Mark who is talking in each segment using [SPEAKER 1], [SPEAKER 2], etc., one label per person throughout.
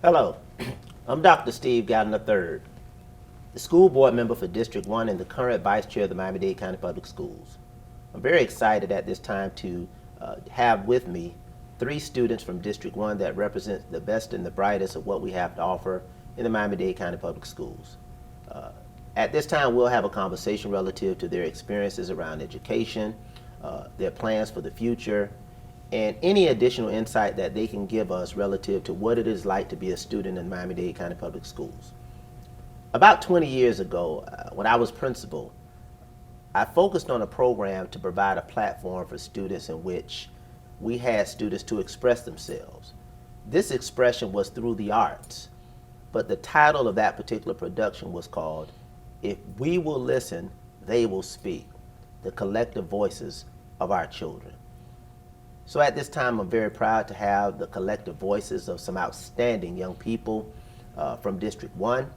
[SPEAKER 1] Hello, I'm Dr. Steve Gowden III, the school board member for District 1 and the current vice chair of the Miami-Dade County Public Schools. I'm very excited at this time to have with me three students from District 1 that represent the best and the brightest of what we have to offer in the Miami-Dade County Public Schools. At this time, we'll have a conversation relative to their experiences around education, their plans for the future, and any additional insight that they can give us relative to what it is like to be a student in Miami-Dade County Public Schools. About 20 years ago, when I was principal, I focused on a program to provide a platform for students in which we had students to express themselves. This expression was through the arts, but the title of that particular production was called "If We Will Listen, They Will Speak: The Collective Voices of Our Children." So at this time, I'm very proud to have the collective voices of some outstanding young people from District 1.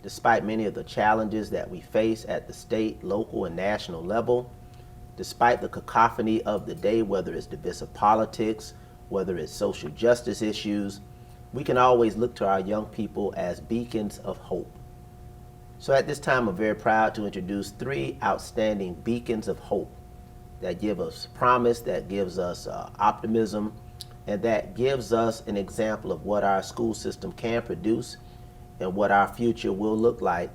[SPEAKER 1] Despite many of the challenges that we face at the state, local, and national level, despite the cacophony of the day, whether it's divisive politics, whether it's social justice issues, we can always look to our young people as beacons of hope. So at this time, I'm very proud to introduce three outstanding beacons of hope that give us promise, that gives us optimism, and that gives us an example of what our school system can produce and what our future will look like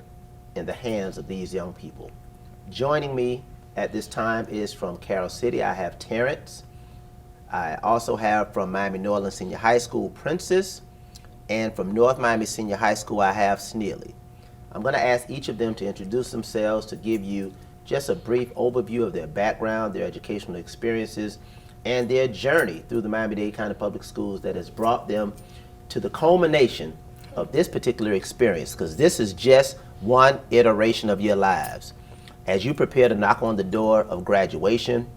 [SPEAKER 1] in the hands of these young people. Joining me at this time is from Carroll City, I have Terrence. I also have from Miami Norland Senior High School, Princess, and from North Miami Senior High School, I have Sneely. I'm going to ask each of them to introduce themselves, to give you just a brief overview of their background, their educational experiences, and their journey through the Miami-Dade County Public Schools that has brought them to the culmination of this particular experience, because this is just one iteration of your lives. As you prepare to knock on the door of graduation,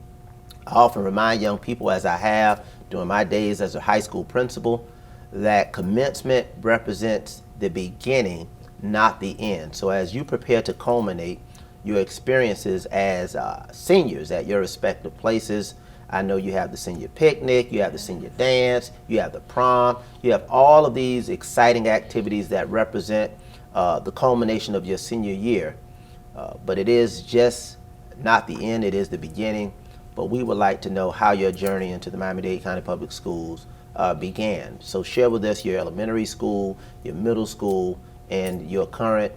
[SPEAKER 1] I often remind young people, as I have during my days as a high school principal, that commencement represents the beginning, not the end. So as you prepare to culminate your experiences as seniors at your respective places, I know you have the senior picnic, you have the senior dance, you have the prom, you have all of these exciting activities that represent the culmination of your senior year. But it is just not the end, it is the beginning. But we would like to know how your journey into the Miami-Dade County Public Schools began. So share with us your elementary school, your middle school, and your current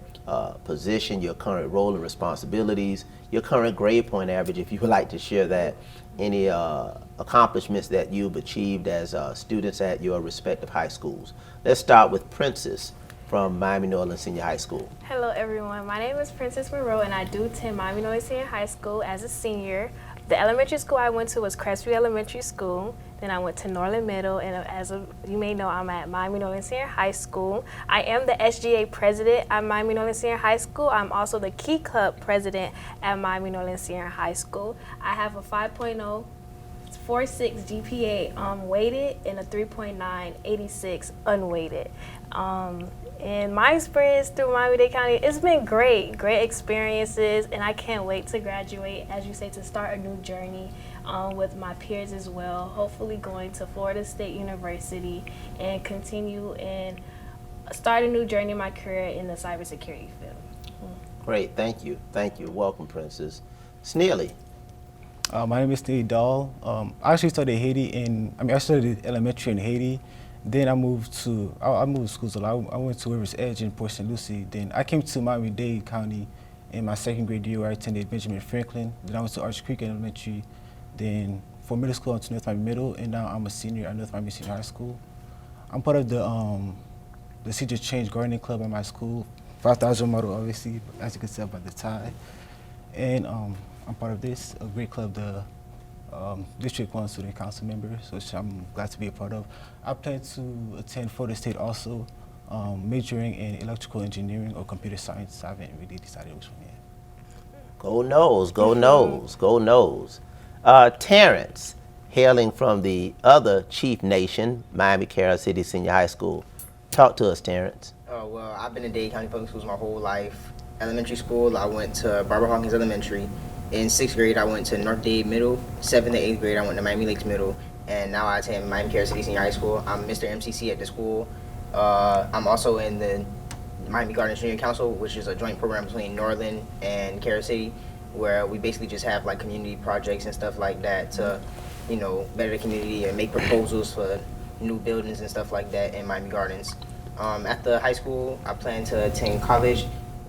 [SPEAKER 1] position, your current role and responsibilities, your current grade point average, if you would like to share that, any accomplishments that you've achieved as students at your respective high schools. Let's start with Princess from Miami Norland Senior High School.
[SPEAKER 2] Hello everyone, my name is Princess Monroe and I do attend Miami Norland Senior High School as a senior. The elementary school I went to was Crestview Elementary School. Then I went to Norland Middle, and as you may know, I'm at Miami Norland Senior High School. I am the SGA president at Miami Norland Senior High School. I'm also the Key Club president at Miami Norland Senior High School. I have a 5.046 GPA weighted and a 3.986 unweighted. And my experience through Miami-Dade County, it's been great experiences, and I can't wait to graduate, as you say, to start a new journey with my peers as well, hopefully going to Florida State University and continue and start a new journey in my career in the cybersecurity field.
[SPEAKER 1] Great, thank you. Thank you. Welcome, Princess. Sneely.
[SPEAKER 3] My name is Stevedahl. I actually studied I studied elementary in Haiti. Then I moved to schools a lot. I went to River's Edge in Port St. Lucie. Then I came to Miami-Dade County in my second grade year where I attended Benjamin Franklin. Then I went to Arch Creek Elementary. Then for middle school, I went to North Miami Middle, and now I'm a senior at North Miami Senior High School. I'm part of the Teacher Change Gardening Club at my school, 5,000 model, obviously, as you can tell by the tie. And I'm part of this, a great club, the District 1 Student Council members, which I'm glad to be a part of. I plan to attend Florida State also, majoring in electrical engineering or computer science. I haven't really decided which one yet.
[SPEAKER 1] Go Noles, go Noles, go Noles. Terrence, hailing from the other chief nation, Miami Carroll City Senior High School. Talk to us, Terrence.
[SPEAKER 4] Well, I've been in Dade County Public Schools my whole life. Elementary school, I went to Barbara Hawkins Elementary. In 6th grade, I went to North Dade Middle. 7th and 8th grade, I went to Miami Lakes Middle. And now I attend Miami Carroll City Senior High School. I'm Mr. MCC at the school. I'm also in the Miami Gardens Junior Council, which is a joint program between Northern and Carol City, where we basically just have like community projects and stuff like that to, better the community and make proposals for new buildings and stuff like that in Miami Gardens. After high school, I plan to attend college.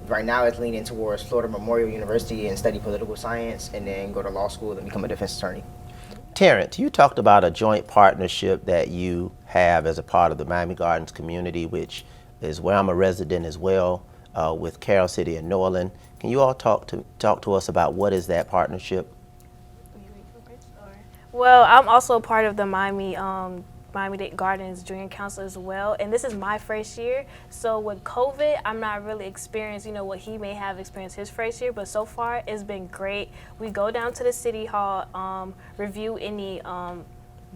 [SPEAKER 4] Right now, it's leaning towards Florida Memorial University and study political science, and then go to law school and become a defense attorney.
[SPEAKER 1] Terrence, you talked about a joint partnership that you have as a part of the Miami Gardens community, which is where I'm a resident as well, with Carroll City and Norland. Can you all talk to us about what is that partnership?
[SPEAKER 2] Well, I'm also a part of the Miami-Dade Gardens Junior Council as well, and this is my first year. So with COVID, I'm not really experienced, what he may have experienced his first year, but so far it's been great. We go down to the city hall, review any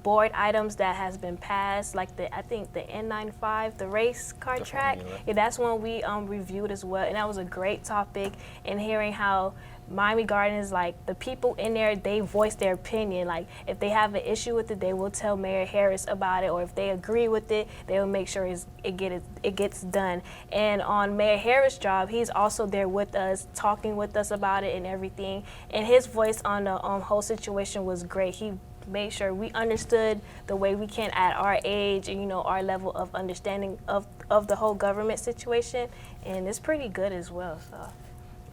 [SPEAKER 2] board items that has been passed, like I think the N95, the race car track. Yeah, that's one we reviewed as well, and that was a great topic. And hearing how Miami Gardens, like the people in there, they voice their opinion. Like if they have an issue with it, they will tell Mayor Harris about it, or if they agree with it, they will make sure it gets done. And on Mayor Harris' job, he's also there with us, talking with us about it and everything. And his voice on the whole situation was great. He made sure we understood the way we can at our age and our level of understanding of the whole government situation, and it's pretty good as well. So.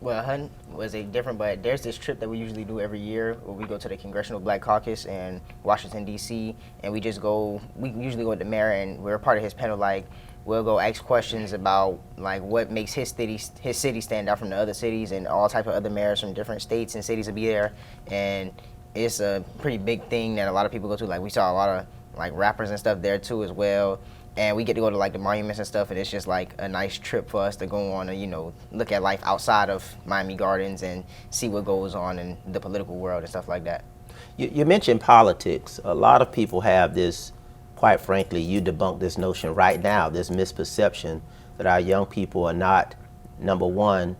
[SPEAKER 4] Well, Hun was different, but there's this trip that we usually do every year where we go to the Congressional Black Caucus in Washington, D.C., and we usually go with the mayor, and we're a part of his panel. Like, we'll go ask questions about, like, what makes his city stand out from the other cities, and all type of other mayors from different states and cities will be there, and it's a pretty big thing that a lot of people go to. Like, we saw a lot of, like, rappers and stuff there, too, as well. And we get to go to like the monuments and stuff, and it's just like a nice trip for us to go on and look at life outside of Miami Gardens and see what goes on in the political world and stuff like that.
[SPEAKER 1] You mentioned politics. A lot of people have this, quite frankly, you debunk this notion right now, this misperception that our young people are not, number one,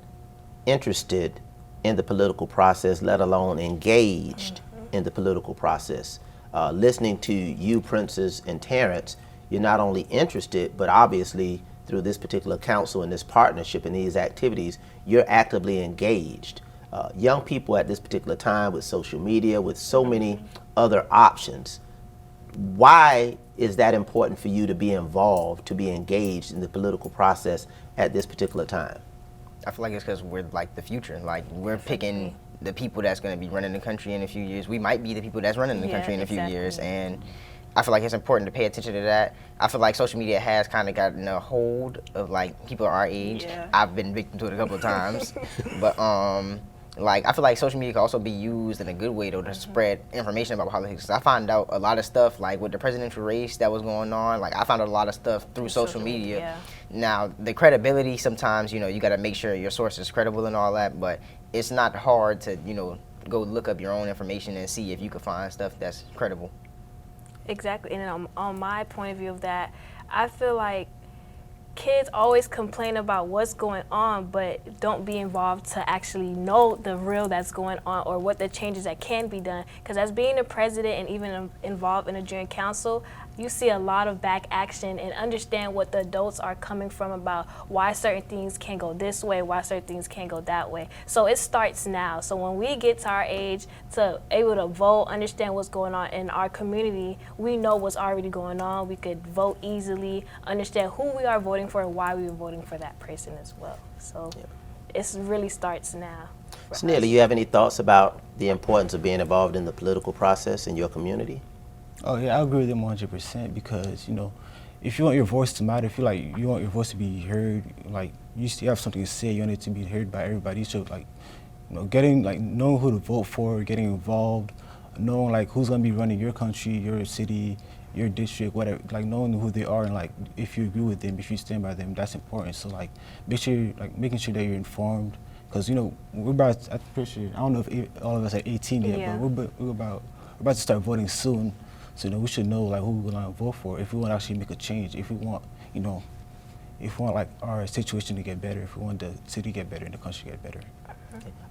[SPEAKER 1] interested in the political process, let alone engaged in the political process. Listening to you, Princess and Terrence, you're not only interested, but obviously through this particular council and this partnership and these activities, you're actively engaged. Young people at this particular time with social media, with so many other options, why is that important for you to be involved, to be engaged in the political process at this particular time?
[SPEAKER 4] I feel like it's because we're like the future. Like, we're picking the people that's going to be running the country in a few years. We might be the people that's running the country in a few years, and I feel like it's important to pay attention to that. I feel like social media has kind of gotten a hold of like people our age. Yeah. I've been victim to it a couple of times, but like, I feel like social media can also be used in a good way to spread information about politics. I found out a lot of stuff like with the presidential race that was going on. Like, I found out a lot of stuff through social media. Yeah. Now, the credibility, sometimes you got to make sure your source is credible and all that, but it's not hard to go look up your own information and see if you can find stuff that's credible.
[SPEAKER 2] Exactly, and on my point of view of that, I feel like kids always complain about what's going on, but don't be involved to actually know the real that's going on or what the changes that can be done. Because as being a president and even involved in a junior council, you see a lot of back action and understand what the adults are coming from about why certain things can go this way, why certain things can't go that way. So it starts now. So when we get to our age to able to vote, understand what's going on in our community, we know what's already going on. We could vote easily, understand who we are voting for and why we were voting for that person as well. So it really starts now.
[SPEAKER 1] Sneely, you have any thoughts about the importance of being involved in the political process in your community?
[SPEAKER 3] Oh yeah, I agree with them 100% because if you want your voice to matter, if you you want your voice to be heard, like you still have something to say, you want it to be heard by everybody. So knowing who to vote for, getting involved, knowing who's gonna be running your country, your city, your district, whatever. Like knowing who they are and if you agree with them, if you stand by them, that's important. So making sure that you're informed, because we're about. I'm pretty sure, I don't know if all of us are 18 yet, but we're about to start voting soon. So we should know who we're gonna vote for if we want to actually make a change. If we want, if we want our situation to get better, if we want the city to get better and the country to get better.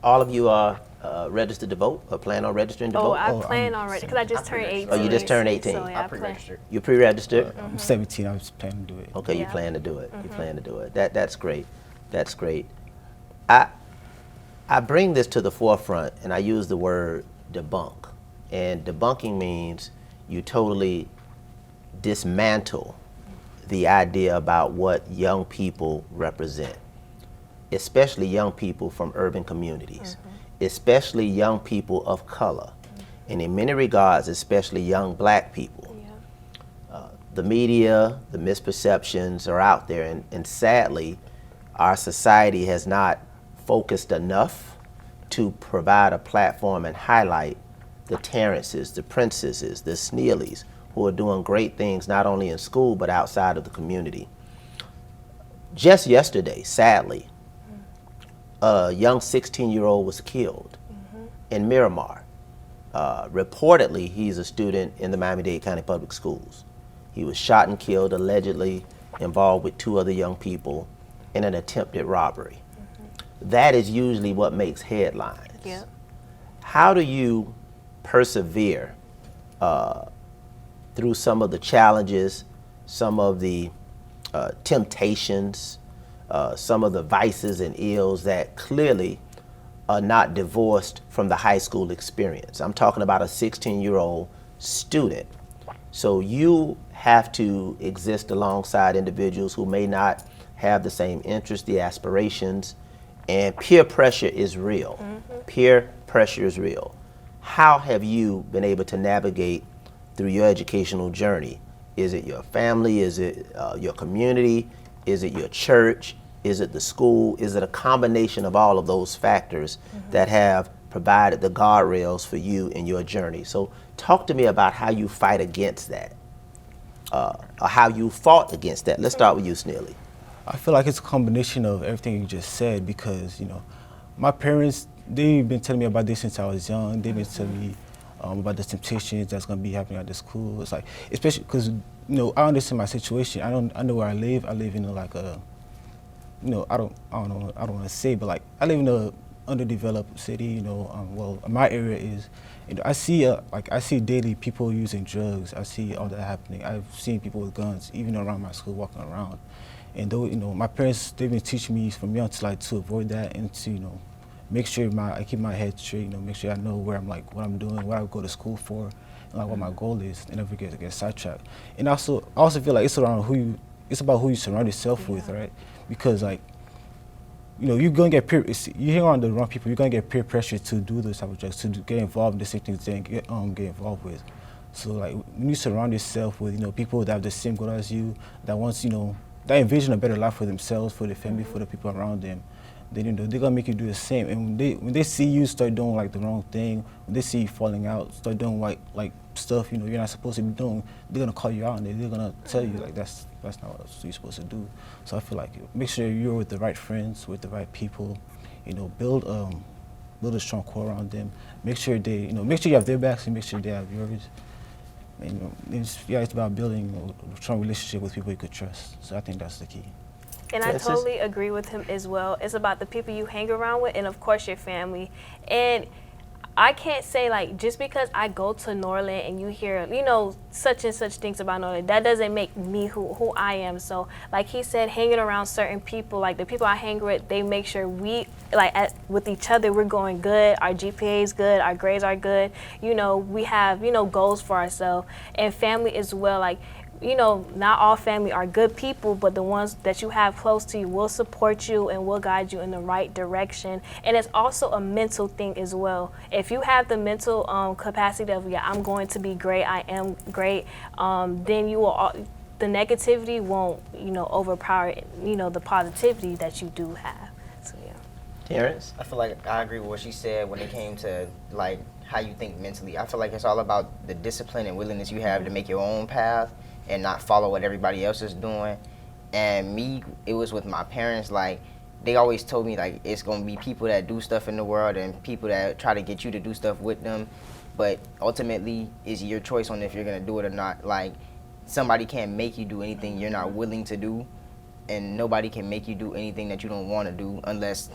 [SPEAKER 1] All of you are registered to vote or plan on registering to
[SPEAKER 2] Oh,
[SPEAKER 1] vote?
[SPEAKER 2] I plan on because I just turned 18.
[SPEAKER 1] Oh, you just turned 18.
[SPEAKER 2] So, yeah,
[SPEAKER 4] I
[SPEAKER 2] I plan.
[SPEAKER 4] pre-registered.
[SPEAKER 1] You pre-registered?
[SPEAKER 3] I'm 17. I was planning to do it.
[SPEAKER 1] Okay, you
[SPEAKER 2] Yeah.
[SPEAKER 1] plan to do it. You plan to do it. That's great. That's great. I bring this to the forefront, and I use the word debunk. And debunking means you totally dismantle the idea about what young people represent, especially young people from urban communities, especially young people of color, and in many regards, especially young black people. The media, the misperceptions are out there, and sadly, our society has not focused enough to provide a platform and highlight the Terrences, the Princesses, the Sneelys, who are doing great things not only in school but outside of the community. Just yesterday, sadly, a young 16-year-old was killed in Miramar. Reportedly, he's a student in the Miami-Dade County Public Schools. He was shot and killed, allegedly involved with 2 other young people in an attempted robbery. That is usually what makes headlines.
[SPEAKER 2] Yep.
[SPEAKER 1] How do you persevere through some of the challenges, some of the temptations, some of the vices and ills that clearly are not divorced from the high school experience? I'm talking about a 16-year-old student. So you have to exist alongside individuals who may not have the same interests, the aspirations, and peer pressure is real. Peer pressure is real. How have you been able to navigate through your educational journey? Is it your family? Is it your community? Is it your church? Is it the school? Is it a combination of all of those factors that have provided the guardrails for you in your journey? So talk to me about how you fight against that, or how you fought against that. Let's start with you, Sneely.
[SPEAKER 3] I feel like it's a combination of everything you just said because, you know, my parents, they've been telling me about this since I was young. They've been telling me about the temptations that's going to be happening at the school. It's like, especially because, you know, I understand my situation. I know where I live. I live in like a, you know, I don't want to say, but like I live in a underdeveloped city. You know, well, my area is, you know, I see daily people using drugs. I see all that happening. I've seen people with guns, even around my school, walking around. And though, you know, my parents, they've been teaching me from young to like to avoid that and to, you know, make sure I keep my head straight, you know, make sure I know where I'm like, what I'm doing, what I go to school for, and like what my goal is, and never get sidetracked. And I also feel like it's about who you surround yourself with, right? Because like, you know, you're gonna get you hang around the wrong people, you're gonna get peer pressure to do those type of drugs, to get involved in the same things they get involved with. So like, when you surround yourself with, you know, people that have the same goal as you, that wants, you know, that envision a better life for themselves, for their family, for the people around them, then, you know, they're gonna make you do the same. And when they see you start doing like the wrong thing, when they see you falling out, start doing like stuff, you know, you're not supposed to be doing, they're gonna call you out and they're gonna tell you like that's not what you're supposed to do. So I feel like make sure you're with the right friends, with the right people, you know, build a strong core around them. Make sure you have their backs and make sure they have yours. And, you know, it's about building a strong relationship with people you could trust. So I think that's the key.
[SPEAKER 2] And I totally agree with him as well. It's about the people you hang around with and, of course, your family. And I can't say, like, just because I go to Norland and you hear, you know, such and such things about Norland, that doesn't make me who I am. So, like he said, hanging around certain people, like the people I hang with, they make sure we, like, with each other, we're going good, our GPA is good, our grades are good. You know, we have, you know, goals for ourselves. And family as well, like, you know, not all family are good people, but the ones that you have close to you will support you and will guide you in the right direction. And it's also a mental thing as well. If you have the mental capacity of, yeah, I'm going to be great, I am great, then you will, the negativity won't, you know, overpower, you know, the positivity that you do have. So, yeah.
[SPEAKER 1] Terrence?
[SPEAKER 4] I feel like I agree with what she said when it came to like how you think mentally. I feel like it's all about the discipline and willingness you have to make your own path and not follow what everybody else is doing. And me, it was with my parents, like, they always told me, like, it's going to be people that do stuff in the world and people that try to get you to do stuff with them. But ultimately, it's your choice on if you're going to do it or not. Like, somebody can't make you do anything you're not willing to do, and nobody can make you do anything that you don't want to do unless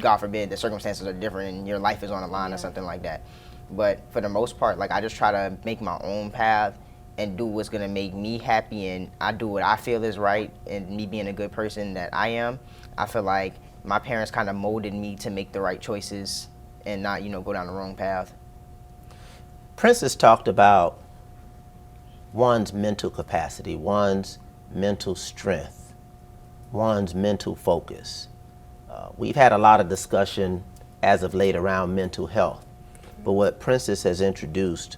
[SPEAKER 4] God forbid, the circumstances are different and your life is on the line or something like that. But for the most part, like I just try to make my own path and do what's gonna make me happy, and I do what I feel is right, and me being a good person that I am, I feel like my parents kind of molded me to make the right choices and not, go down the wrong path.
[SPEAKER 1] Princess talked about one's mental capacity, one's mental strength, one's mental focus. We've had a lot of discussion as of late around mental health, but what Princess has introduced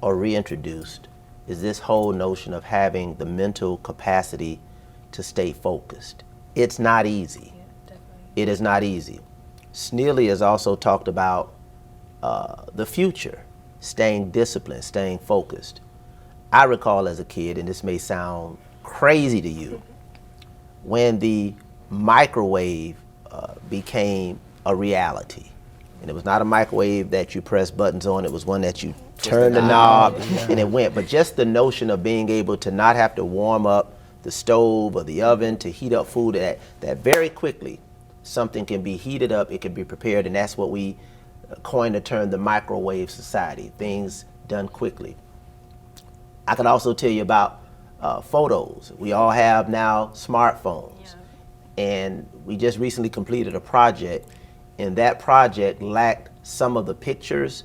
[SPEAKER 1] or reintroduced is this whole notion of having the mental capacity to stay focused. It's not easy. It is not easy. Sneely has also talked about the future, staying disciplined, staying focused. I recall as a kid, and this may sound crazy to you, when the microwave became a reality. And it was not a microwave that you press buttons on, it was one that you turn the knob and it went. But just the notion of being able to not have to warm up the stove or the oven to heat up food, that very quickly something can be heated up, it can be prepared, and that's what we coined the term the microwave society, things done quickly. I could also tell you about photos. We all have now smartphones. And we just recently completed a project, and that project lacked some of the pictures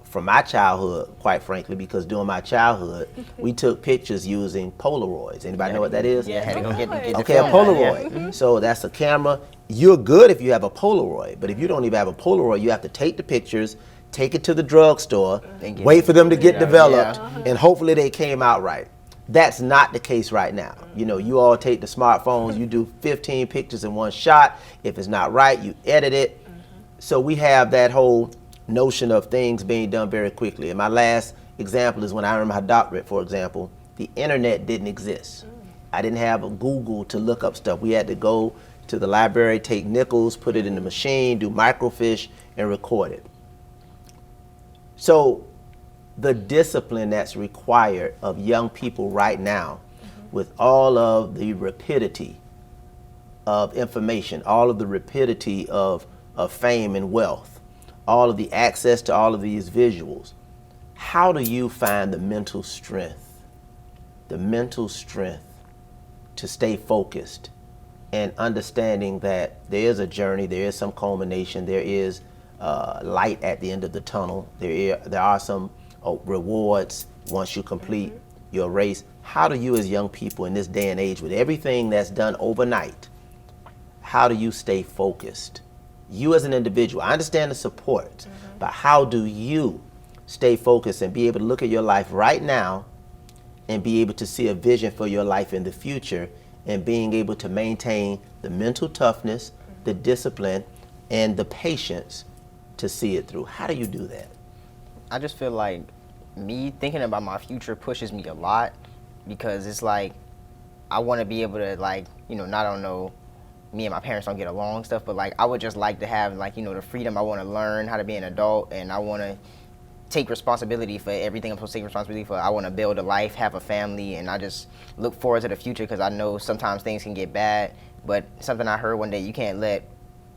[SPEAKER 1] from my childhood, quite frankly, because during my childhood, we took pictures using Polaroids. Anybody know what that is?
[SPEAKER 4] Yeah, I had to go get the
[SPEAKER 1] Okay, a
[SPEAKER 4] film.
[SPEAKER 1] Polaroid. So that's a camera. You're good if you have a Polaroid, but if you don't even have a Polaroid, you have to take the pictures, take it to the drugstore, wait for them to get developed, and hopefully they came out right. That's not the case right now. You all take the smartphones, you do 15 pictures in one shot. If it's not right, you edit it. So we have that whole notion of things being done very quickly. And my last example is when I earned my doctorate, for example, the internet didn't exist. I didn't have a Google to look up stuff. We had to go to the library, take nickels, put it in the machine, do microfiche, and record it. So the discipline that's required of young people right now, with all of the rapidity of information, all of the rapidity of fame and wealth, all of the access to all of these visuals, how do you find the mental strength to stay focused and understanding that there is a journey, there is some culmination, there is light at the end of the tunnel, there are some rewards once you complete your race? How do you as young people in this day and age, with everything that's done overnight, how do you stay focused? You as an individual, I understand the support, but how do you stay focused and be able to look at your life right now and be able to see a vision for your life in the future, and being able to maintain the mental toughness, the discipline, and the patience to see it through? How do you do that?
[SPEAKER 4] I just feel like me thinking about my future pushes me a lot, because it's like I want to be able to, like, not I don't know, me and my parents don't get along stuff, but like I would just like to have, like, the freedom. I want to learn how to be an adult, and I want to take responsibility for everything I'm supposed to take responsibility for. I want to build a life, have a family, and I just look forward to the future, because I know sometimes things can get bad, but something I heard one day, you can't let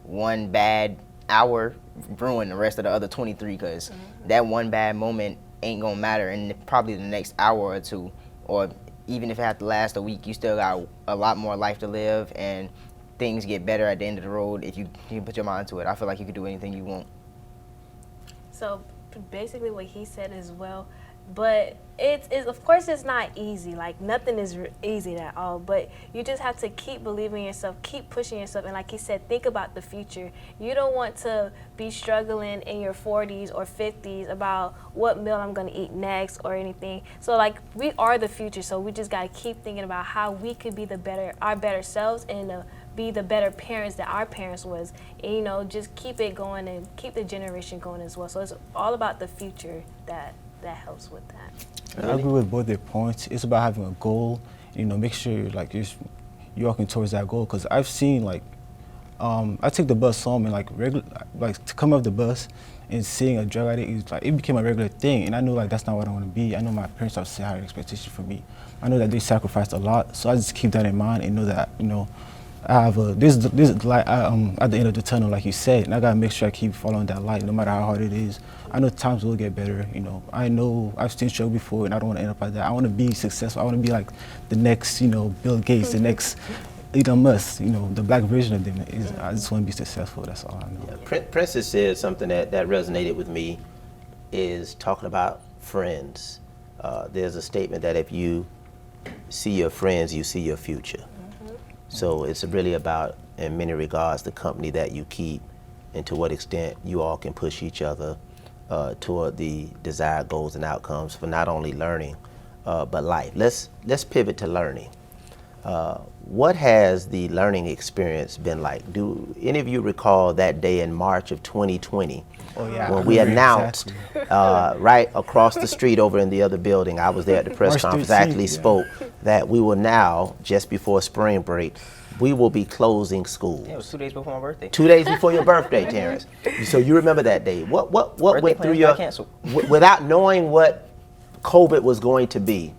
[SPEAKER 4] one bad hour ruin the rest of the other 23, because that one bad moment ain't gonna matter in probably the next hour or two, or even if it has to last a week, you still got a lot more life to live, and things get better at the end of the road if you put your mind to it. I feel like you can do anything you want.
[SPEAKER 2] So basically what he said as well, but it's of course it's not easy. Like nothing is easy at all, but you just have to keep believing in yourself, keep pushing yourself, and like he said, think about the future. You don't want to be struggling in your 40s or 50s about what meal I'm going to eat next or anything. So like we are the future, so we just got to keep thinking about how we could be our better selves, and be the better parents that our parents was, and just keep it going and keep the generation going as well. So it's all about the future that helps with that.
[SPEAKER 3] I agree with both their points. It's about having a goal, make sure you're walking towards that goal. Because I've seen I take the bus home, and to come off the bus and seeing a drug addict, it became a regular thing, and I know that's not what I want to be. I know my parents have set higher expectations for me. I know that they sacrificed a lot, so I just keep that in mind and know that I have this light at the end of the tunnel, like you said, and I gotta make sure I keep following that light, no matter how hard it is. I know times will get better. You know, I know I've seen struggle before, and I don't want to end up like that. I want to be successful. I want to be like the next, Bill Gates, the next Elon Musk. The black version of them. I just want to be successful. That's all I know.
[SPEAKER 1] Yeah, Princess said something that resonated with me, is talking about friends. There's a statement that if you see your friends, you see your future. So it's really about, in many regards, the company that you keep and to what extent you all can push each other toward the desired goals and outcomes for not only learning, but life. Let's pivot to learning. What has the learning experience been like? Do any of you recall that day in March of 2020 when we announced right across the street over in the other building, I was there at the press conference, I actually spoke, that we will now, just before spring break, we will be closing schools.
[SPEAKER 4] Yeah, it was 2 days before my birthday.
[SPEAKER 1] 2 days before your birthday, Terrence. So you remember that day. What went through your, without knowing what COVID was going to be,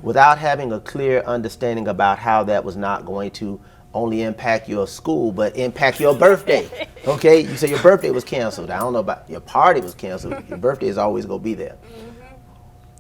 [SPEAKER 1] without having a clear understanding about how that was not going to only impact your school, but impact your birthday. Okay, you say your birthday was canceled. I don't know about your party was canceled. Your birthday is always going to be there.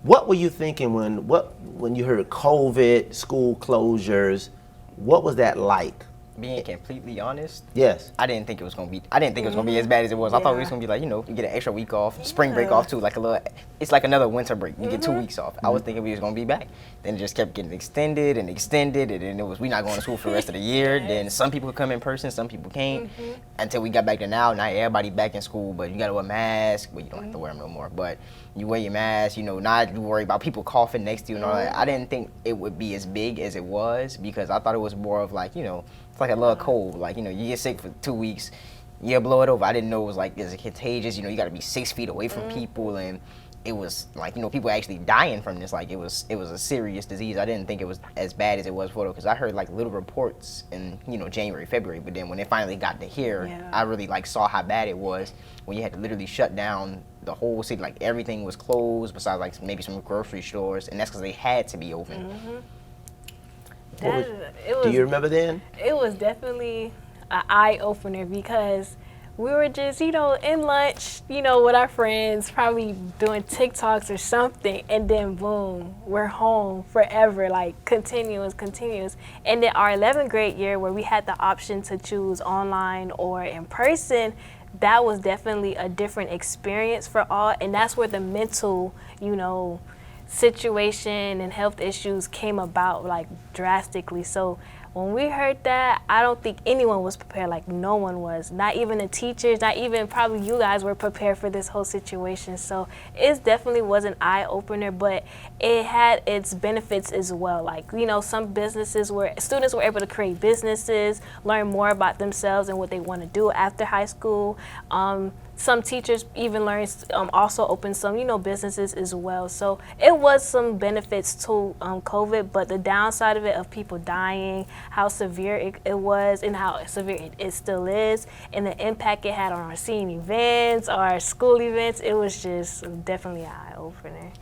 [SPEAKER 1] What were you thinking when you heard COVID, school closures? What was that like?
[SPEAKER 4] Being completely honest,
[SPEAKER 1] yes,
[SPEAKER 4] I didn't think it was gonna be. I didn't think it was gonna be as bad as it was. I thought it was gonna be like, you get an extra week off, spring break off too, like a little. It's like another winter break. You get 2 weeks off. I was thinking we was gonna be back. Then it just kept getting extended, and then it was we not going to school for the rest of the year. Then some people could come in person, some people can't. Until we got back to now everybody back in school, but you gotta wear masks. Well, you don't have to wear them no more, but you wear your mask. Not worry about people coughing next to you and all that. I didn't think it would be as big as it was because I thought it was more of like it's like a little cold. Like, you get sick for 2 weeks, you blow it over. I didn't know it was like, is it contagious? You got to be 6 feet away from people. And it was like, people actually dying from this. Like, it was a serious disease. I didn't think it was as bad as it was before, because I heard like little reports in, January, February. But then when it finally got to here, I really like saw how bad it was when you had to literally shut down the whole city. Like, everything was closed besides like maybe some grocery stores. And that's because they had to be open.
[SPEAKER 1] Do you remember then?
[SPEAKER 2] It was definitely an eye-opener because we were just, in lunch, with our friends, probably doing TikToks or something, and then boom, we're home forever, like continuous. And then our 11th grade year, where we had the option to choose online or in person, that was definitely a different experience for all, and that's where the mental, situation and health issues came about like drastically. So when we heard that, I don't think anyone was prepared. Like, no one was. Not even the teachers, not even probably you guys were prepared for this whole situation. So it definitely was an eye-opener, but it had its benefits as well. Like, some businesses where students were able to create businesses, learn more about themselves and what they want to do after high school. Some teachers even learned, also opened some, businesses as well. So it was some benefits to COVID, but the downside of it, of people dying, how severe it was and how severe it still is, and the impact it had on our senior events, our school events, it was just definitely an eye-opener.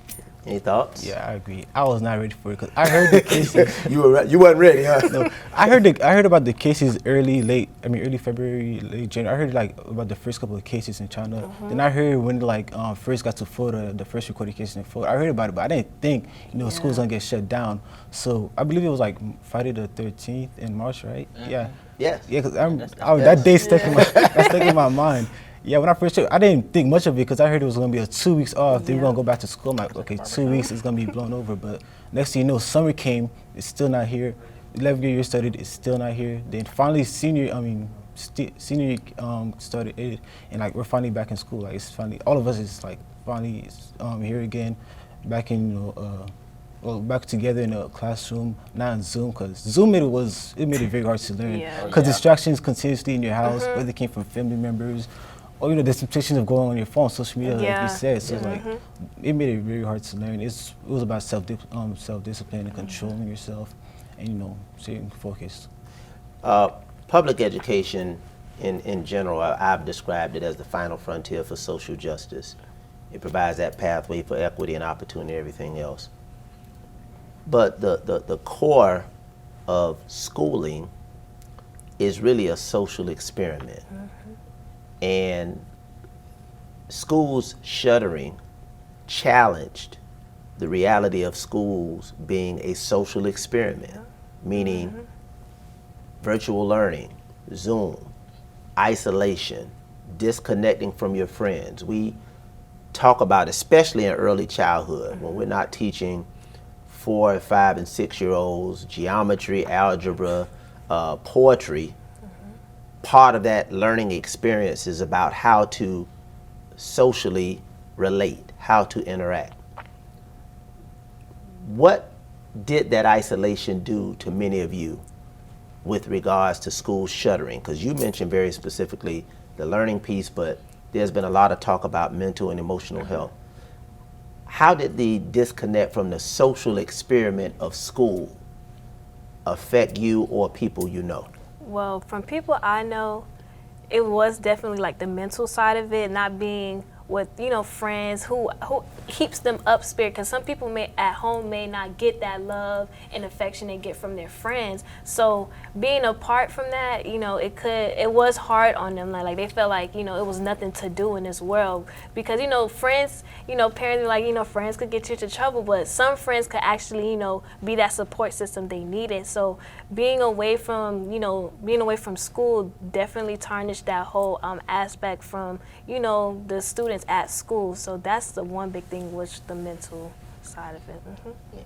[SPEAKER 1] Any thoughts?
[SPEAKER 3] Yeah, I agree. I was not ready for it because I heard the cases.
[SPEAKER 1] You weren't ready, huh?
[SPEAKER 3] No, I heard about the cases early February, late January. I heard like about the first couple of cases in China. Then I heard when first got to Florida, the first recorded case in Florida. I heard about it, but I didn't think schools gonna get shut down. So I believe it was like Friday the 13th in March, right? Yeah.
[SPEAKER 1] Yes.
[SPEAKER 3] Yeah, because that day stuck in my mind. Yeah, when I first checked, I didn't think much of it because I heard it was going to be a 2 weeks off. Then we're going to go back to school. I'm like, okay, 2 weeks is going to be blown over. But next thing you know, summer came, it's still not here. 11th grade year started, it's still not here. Then finally senior started, and like we're finally back in school. Like, it's finally, all of us is like finally here again, back in back together in a classroom, not in Zoom, because Zoom made it very hard to learn. Because distractions continuously in your house, whether it came from family members, or the temptations of going on your phone, social media, like you said. So like, it made it very hard to learn. It was about self-discipline and controlling yourself, and staying focused.
[SPEAKER 1] Public education, in general, I've described it as the final frontier for social justice. It provides that pathway for equity and opportunity and everything else. But the core of schooling is really a social experiment. And schools shuttering challenged the reality of schools being a social experiment, meaning virtual learning, Zoom, isolation, disconnecting from your friends. We talk about, especially in early childhood, when we're not teaching 4, 5, and 6-year-olds geometry, algebra, poetry. Part of that learning experience is about how to socially relate, how to interact. What did that isolation do to many of you with regards to school shuttering? Because you mentioned very specifically the learning piece, but there's been a lot of talk about mental and emotional health. How did the disconnect from the social experiment of school affect you or people you know?
[SPEAKER 2] Well, from people I know, it was definitely like the mental side of it, not being with, you know, friends who keeps them up spirit, because some people at home may not get that love and affection they get from their friends. So being apart from that, you know, it was hard on them. Like they felt like, you know, it was nothing to do in this world, because, you know, friends, you know, parents are like, you know, friends could get you into trouble, but some friends could actually, you know, be that support system they needed. So being away from school definitely tarnished that whole aspect from, you know, the students at school. So that's the one big thing, was the mental side of it.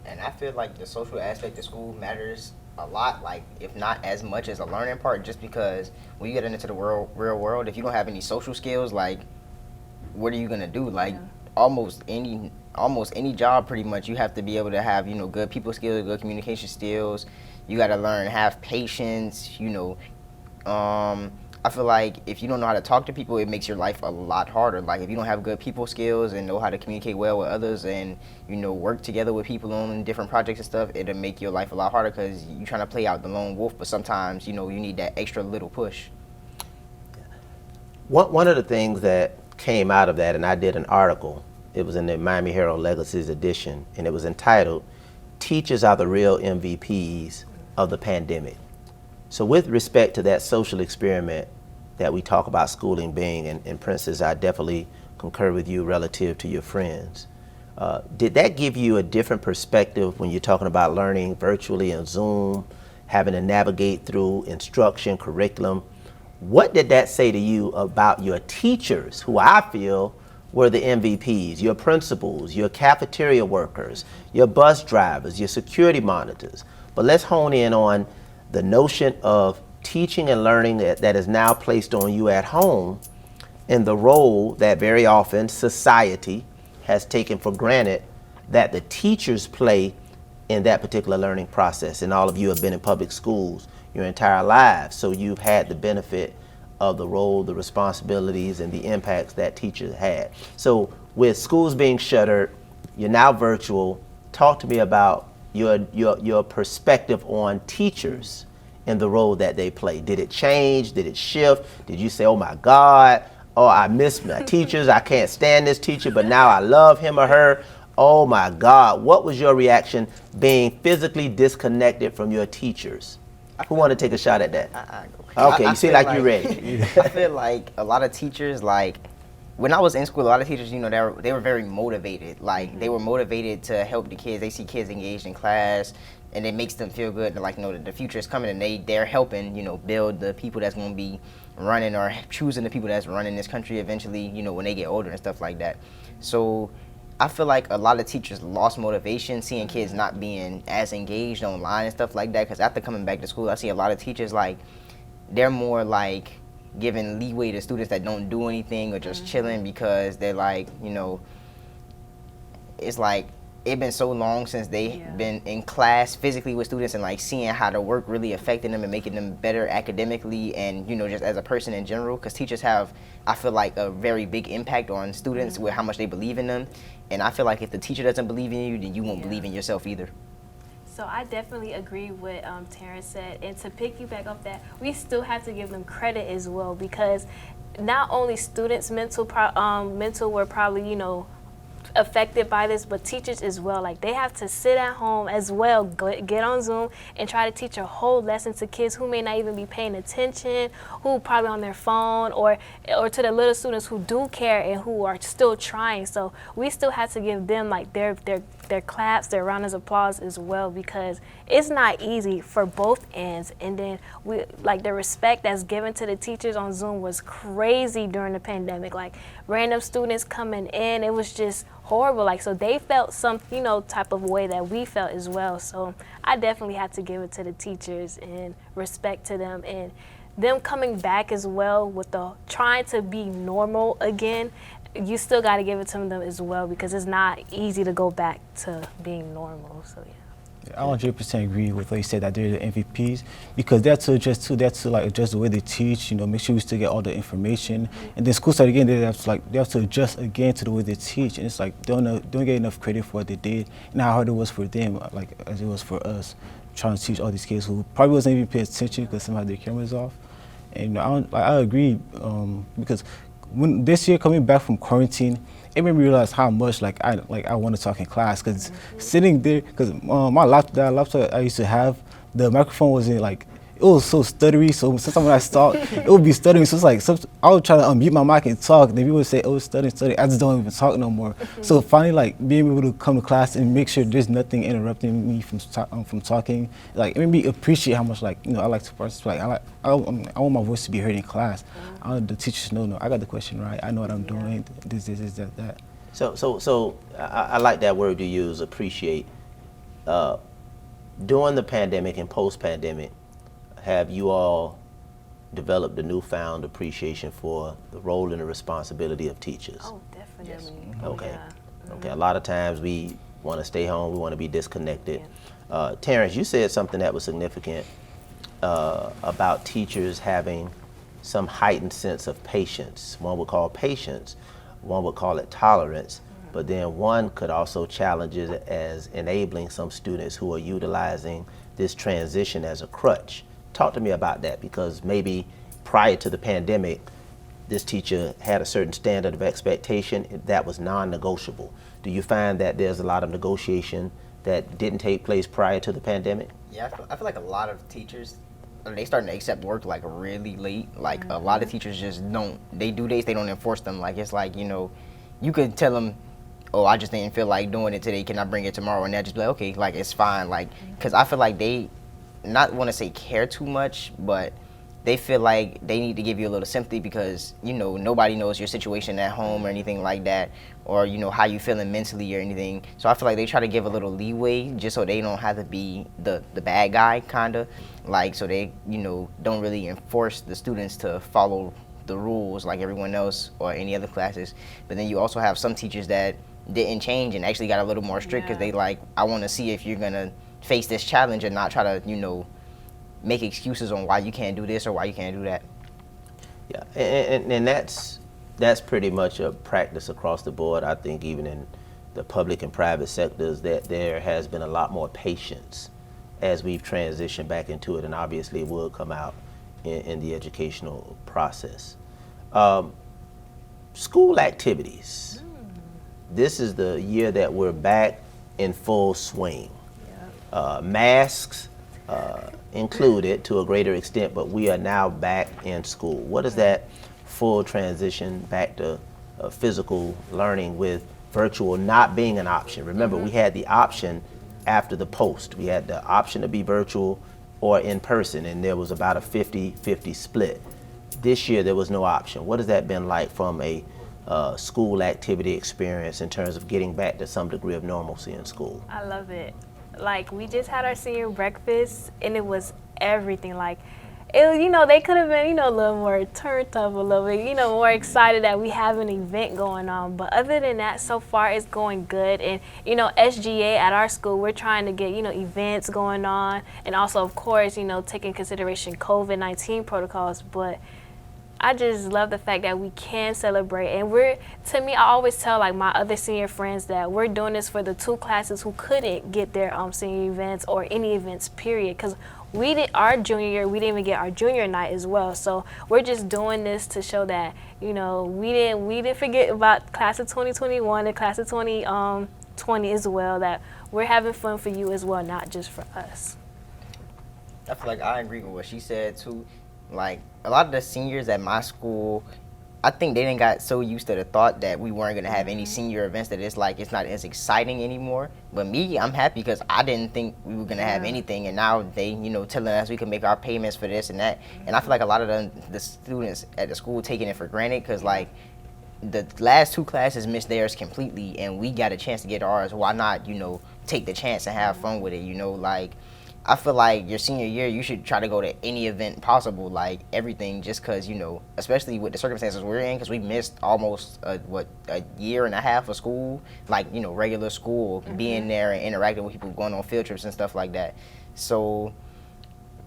[SPEAKER 4] And I feel like the social aspect of school matters a lot, like if not as much as the learning part, just because when you get into the real world, if you don't have any social skills, like what are you gonna do? Like almost any job, pretty much, you have to be able to have, you know, good people skills, good communication skills. You got to learn, have patience, you know. I feel like if you don't know how to talk to people, it makes your life a lot harder. Like if you don't have good people skills and know how to communicate well with others and, you know, work together with people on different projects and stuff, it'll make your life a lot harder, because you're trying to play out the lone wolf, but sometimes, you know, you need that extra little push.
[SPEAKER 1] One of the things that came out of that, and I did an article, it was in the Miami Herald Legacies edition, and it was entitled, "Teachers Are the Real MVPs of the Pandemic." So with respect to that social experiment that we talk about schooling being, and Princess, I definitely concur with you relative to your friends. Did that give you a different perspective when you're talking about learning virtually in Zoom, having to navigate through instruction, curriculum? What did that say to you about your teachers, who I feel were the MVPs, your principals, your cafeteria workers, your bus drivers, your security monitors? But let's hone in on the notion of teaching and learning that is now placed on you at home, and the role that very often society has taken for granted that the teachers play in that particular learning process. And all of you have been in public schools your entire lives, so you've had the benefit of the role, the responsibilities, and the impacts that teachers had. So with schools being shuttered, you're now virtual. Talk to me about your perspective on teachers and the role that they play. Did it change? Did it shift? Did you say, oh my God, oh, I miss my teachers, I can't stand this teacher, but now I love him or her? Oh my God. What was your reaction being physically disconnected from your teachers? Who want to take a shot at that? Okay, you seem like you're ready.
[SPEAKER 4] I feel like a lot of teachers, like when I was in school, a lot of teachers, you know, they were very motivated. Like they were motivated to help the kids. They see kids engaged in class, and it makes them feel good. Like, you know, the future is coming, and they're helping, you know, build the people that's going to be running, or choosing the people that's running this country eventually, you know, when they get older and stuff like that. So I feel like a lot of teachers lost motivation seeing kids not being as engaged online and stuff like that, because after coming back to school, I see a lot of teachers, like, they're more like giving leeway to students that don't do anything or just chilling, because they're like, you know, it's like it's been so long since they've been in class physically with students, and like seeing how the work really affecting them and making them better academically, and, you know, just as a person in general, because teachers have, I feel like, a very big impact on students with how much they believe in them. And I feel like if the teacher doesn't believe in you, then you won't believe in yourself either.
[SPEAKER 2] So I definitely agree with Terrence said, and to piggyback off that, we still have to give them credit as well, because not only students' mental were probably, you know, affected by this, but teachers as well. Like, they have to sit at home as well, get on Zoom and try to teach a whole lesson to kids who may not even be paying attention, who probably on their phone, or to the little students who do care and who are still trying. So we still have to give them like their claps, their round of applause as well, because it's not easy for both ends. And then we like the respect that's given to the teachers on Zoom was crazy during the pandemic. Like, random students coming in, it was just horrible. Like, so they felt some, type of way that we felt as well. So I definitely had to give it to the teachers and respect to them, and them coming back as well with the trying to be normal again. You still got to give it to them as well, because it's not easy to go back to being normal. So yeah.
[SPEAKER 3] I 100% agree with what you said, that they're the MVPs, because that's to adjust the way they teach, make sure we still get all the information. And then school start again, they have to adjust again to the way they teach, and it's like don't get enough credit for what they did and how hard it was for them, like as it was for us trying to teach all these kids who probably wasn't even paying attention because somehow their cameras off. And I agree, because when this year coming back from quarantine, it made me realize how much I want to talk in class, because sitting there, because my laptop I used to have, the microphone wasn't it was so stuttery. So sometimes when I talk, it would be stuttering. So it's I would try to unmute my mic and talk. Then people would say, "Oh, it's stuttering." I just don't even talk no more. So finally, being able to come to class and make sure there's nothing interrupting me from talking, it made me appreciate how much I like to participate. I want my voice to be heard in class. I want the teachers to know, I got the question right. I know what I'm doing. This, that.
[SPEAKER 1] So I like that word you use, appreciate. During the pandemic and post-pandemic, have you all developed a newfound appreciation for the role and the responsibility of teachers?
[SPEAKER 2] Oh, definitely.
[SPEAKER 4] Yes.
[SPEAKER 1] Okay.
[SPEAKER 2] Yeah.
[SPEAKER 1] Okay. A lot of times we want to stay home. We want to be disconnected.
[SPEAKER 2] Yeah.
[SPEAKER 1] Terrence, you said something that was significant about teachers having some heightened sense of patience. One would call patience, one would call it tolerance, but then one could also challenge it as enabling some students who are utilizing this transition as a crutch. Talk to me about that, because maybe prior to the pandemic, this teacher had a certain standard of expectation that was non-negotiable. Do you find that there's a lot of negotiation that didn't take place prior to the pandemic?
[SPEAKER 4] Yeah, I feel like a lot of teachers, they starting to accept work really late. A lot of teachers just don't. They do days, they don't enforce them. You could tell them, "Oh, I just didn't feel like doing it today. Can I bring it tomorrow?" And they'll just be like, "Okay, it's fine." Because I feel like they not want to say care too much, but they feel like they need to give you a little sympathy because, nobody knows your situation at home or anything like that, or, how you feeling mentally or anything. So I feel like they try to give a little leeway just so they don't have to be the bad guy, kind of. So they, don't really enforce the students to follow the rules like everyone else or any other classes. But then you also have some teachers that didn't change and actually got a little more strict because they I want to see if you're going to face this challenge and not try to, make excuses on why you can't do this or why you can't do that.
[SPEAKER 1] Yeah, and that's pretty much a practice across the board. I think even in the public and private sectors that there has been a lot more patience as we've transitioned back into it, and obviously it will come out in the educational process. School activities. This is the year that we're back in full swing. Masks included to a greater extent, but we are now back in school. What is that full transition back to physical learning with virtual not being an option? Remember, we had the option after the post. We had the option to be virtual or in person, and there was about a 50-50 split. This year, there was no option. What has that been like from a school activity experience in terms of getting back to some degree of normalcy in school?
[SPEAKER 2] I love it. We just had our senior breakfast, and it was everything. They could have been, a little more turned up a little bit, more excited that we have an event going on. But other than that, so far it's going good. And, SGA at our school, we're trying to get, events going on. And also, of course, taking consideration COVID-19 protocols. But I just love the fact that we can celebrate. And to me, I always tell like my other senior friends that we're doing this for the 2 classes who couldn't get their senior events or any events, period. Because our junior year, we didn't even get our junior night as well. So we're just doing this to show that, we didn't forget about class of 2021 and class of 2020 as well, that we're having fun for you as well, not just for us.
[SPEAKER 4] I feel like I agree with what she said too. Like a lot of the seniors at my school, I think they didn't got so used to the thought that we weren't gonna have any senior events that it's not as exciting anymore. But me, I'm happy because I didn't think we were gonna have anything, and now they, telling us we can make our payments for this and that. And I feel like a lot of the students at the school taking it for granted because like the last 2 classes missed theirs completely, and we got a chance to get ours. Why not, take the chance and have fun with it? Like. I feel like your senior year, you should try to go to any event possible, like everything, just because, especially with the circumstances we're in, because we missed almost, a year and a half of school, like, regular school, being there and interacting with people, going on field trips and stuff like that. So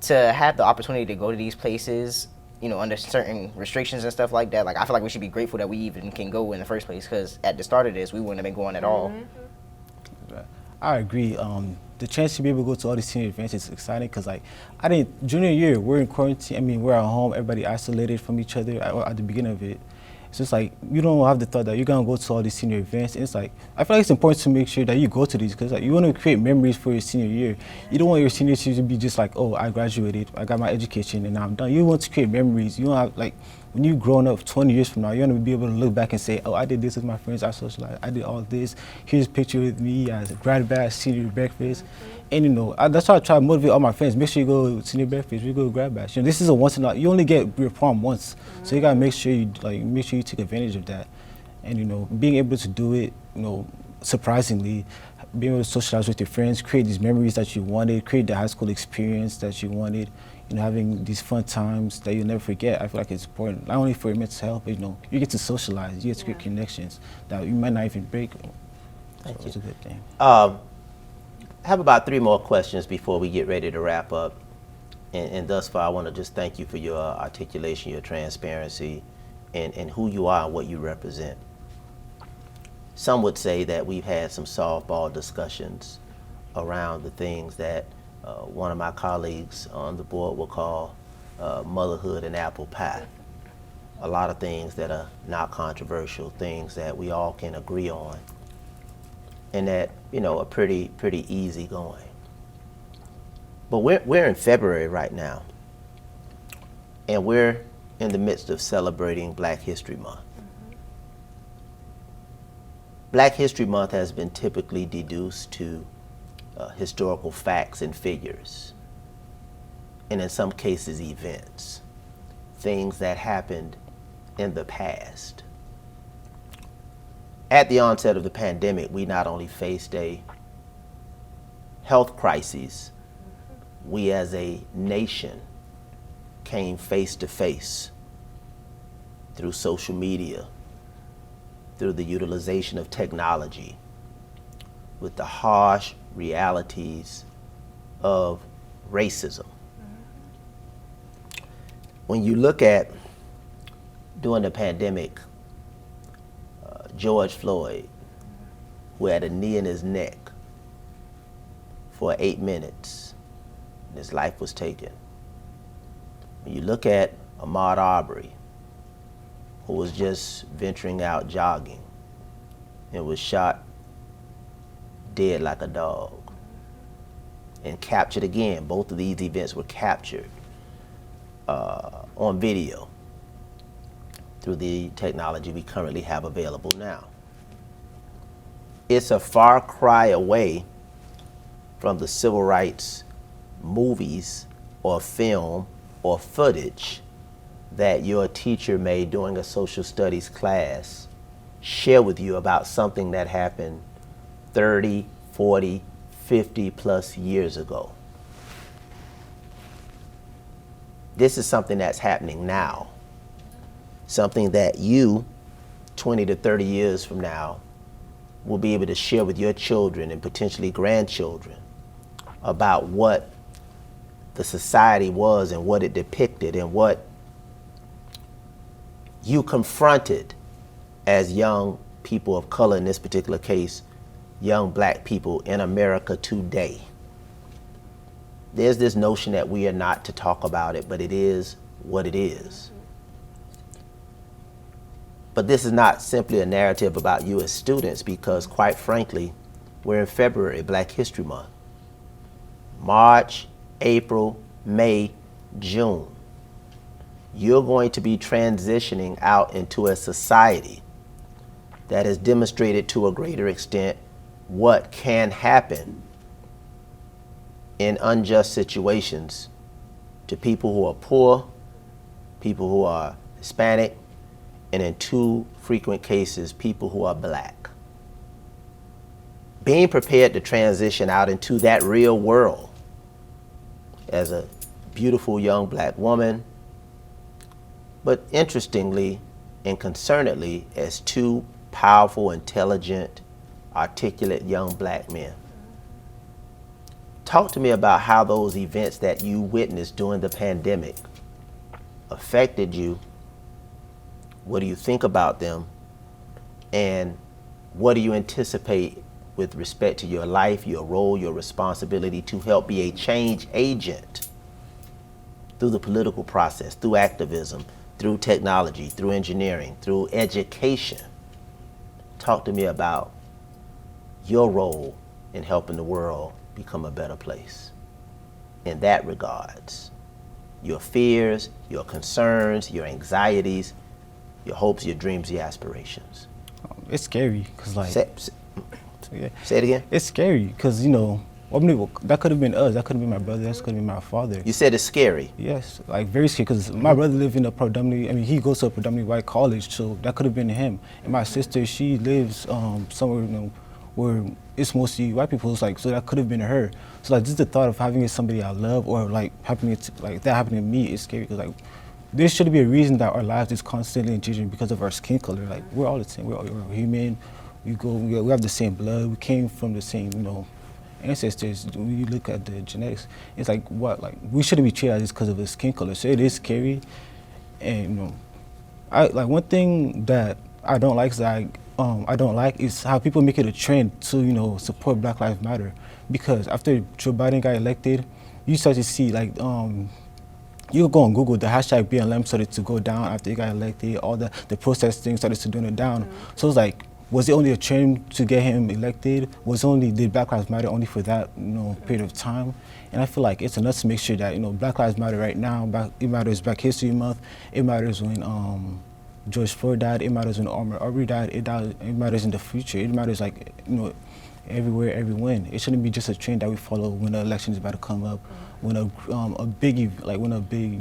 [SPEAKER 4] to have the opportunity to go to these places, under certain restrictions and stuff like that, like I feel like we should be grateful that we even can go in the first place, because at the start of this, we wouldn't have been going at all.
[SPEAKER 3] I agree. The chance to be able to go to all these senior events is exciting because, like, junior year, we're in quarantine. I mean, we're at home, everybody isolated from each other at the beginning of it. It's just like, you don't have the thought that you're going to go to all these senior events. And it's like, I feel like it's important to make sure that you go to these because, like, you want to create memories for your senior year. You don't want your senior year to be just like, oh, I graduated, I got my education, and now I'm done. You want to create memories. You don't have, like, when you're growing up 20 years from now, you want to be able to look back and say, oh, I did this with my friends, I socialized, I did all this. Here's a picture with me as a grad batch, senior breakfast. And, that's why I try to motivate all my friends. Make sure you go to senior breakfast, we go to grad batch. This is a once in a, you only get your prom once. So you got to make sure you take advantage of that. And, being able to do it, surprisingly, being able to socialize with your friends, create these memories that you wanted, create the high school experience that you wanted. Having these fun times that you'll never forget, I feel like it's important, not only for your mental health, but, you get to socialize, you get to create connections that you might not even break.
[SPEAKER 1] Thank you.
[SPEAKER 3] It's a good thing.
[SPEAKER 1] I have about 3 more questions before we get ready to wrap up. And thus far, I want to just thank you for your articulation, your transparency, and who you are and what you represent. Some would say that we've had some softball discussions around the things that one of my colleagues on the board will call motherhood and apple pie. A lot of things that are not controversial, things that we all can agree on, and that are pretty easy going. But we're in February right now, and we're in the midst of celebrating Black History Month. Black History Month has been typically deduced to historical facts and figures, and in some cases events, things that happened in the past. At the onset of the pandemic, we not only faced a health crisis, we as a nation came face to face through social media, through the utilization of technology, with the harsh realities of racism. When you look at, during the pandemic, George Floyd, who had a knee in his neck for 8 minutes, and his life was taken. When you look at Ahmaud Arbery, who was just venturing out jogging and was shot dead like a dog and captured again. Both of these events were captured on video through the technology we currently have available now. It's a far cry away from the civil rights movies or film or footage that your teacher may, during a social studies class, share with you about something that happened 30, 40, 50 plus years ago. This is something that's happening now. Something that you, 20 to 30 years from now, will be able to share with your children and potentially grandchildren about what the society was and what it depicted and what you confronted as young people of color, in this particular case, young black people in America today? There's this notion that we are not to talk about it, but it is what it is. But this is not simply a narrative about you as students, because quite frankly, we're in February, Black History Month. March, April, May, June. You're going to be transitioning out into a society that has demonstrated to a greater extent what can happen in unjust situations to people who are poor, people who are Hispanic, and in too frequent cases, people who are black. Being prepared to transition out into that real world as a beautiful young black woman, but interestingly and concernedly as two powerful, intelligent, articulate young black men. Talk to me about how those events that you witnessed during the pandemic affected you. What do you think about them? And what do you anticipate with respect to your life, your role, your responsibility to help be a change agent through the political process, through activism, through technology, through engineering, through education? Talk to me about your role in helping the world become a better place in that regards. Your fears, your concerns, your anxieties, your hopes, your dreams, your aspirations.
[SPEAKER 3] It's scary because, like,
[SPEAKER 1] Say it again.
[SPEAKER 3] It's scary because, you know, I mean, that could have been us. That could have been my brother. That could have been my father.
[SPEAKER 1] You said it's scary.
[SPEAKER 3] Yes, like very scary because my brother lived in a predominantly, I mean, he goes to a predominantly white college, so that could have been him. And my sister, she lives somewhere, you know, where it's mostly white people. It's like, so that could have been her. So like, just the thought of having somebody I love or like happening to, like that happening to me is scary because, like, there shouldn't be a reason that our lives is constantly changing because of our skin color. Like, we're all the same. We're human. We have the same blood. We came from the same, you know, ancestors. When you look at the genetics, it's like what, like, we shouldn't be treated just because of the skin color. So it is scary. And, you know, like, one thing that I don't like is how people make it a trend to, you know, support Black Lives Matter. Because after Joe Biden got elected, you start to see, like, you go on Google, the hashtag BLM started to go down after he got elected. All the protest things started to go down. So it's like, was it only a trend to get him elected? Did Black Lives Matter only for that, you know, period of time? And I feel like it's enough to make sure that, you know, Black Lives Matter right now. It matters Black History Month. It matters when George Floyd died. It matters when Ahmaud Arbery died. It matters in the future. It matters, like, you know, everywhere, every win. It shouldn't be just a trend that we follow when the election is about to come up, when a big, you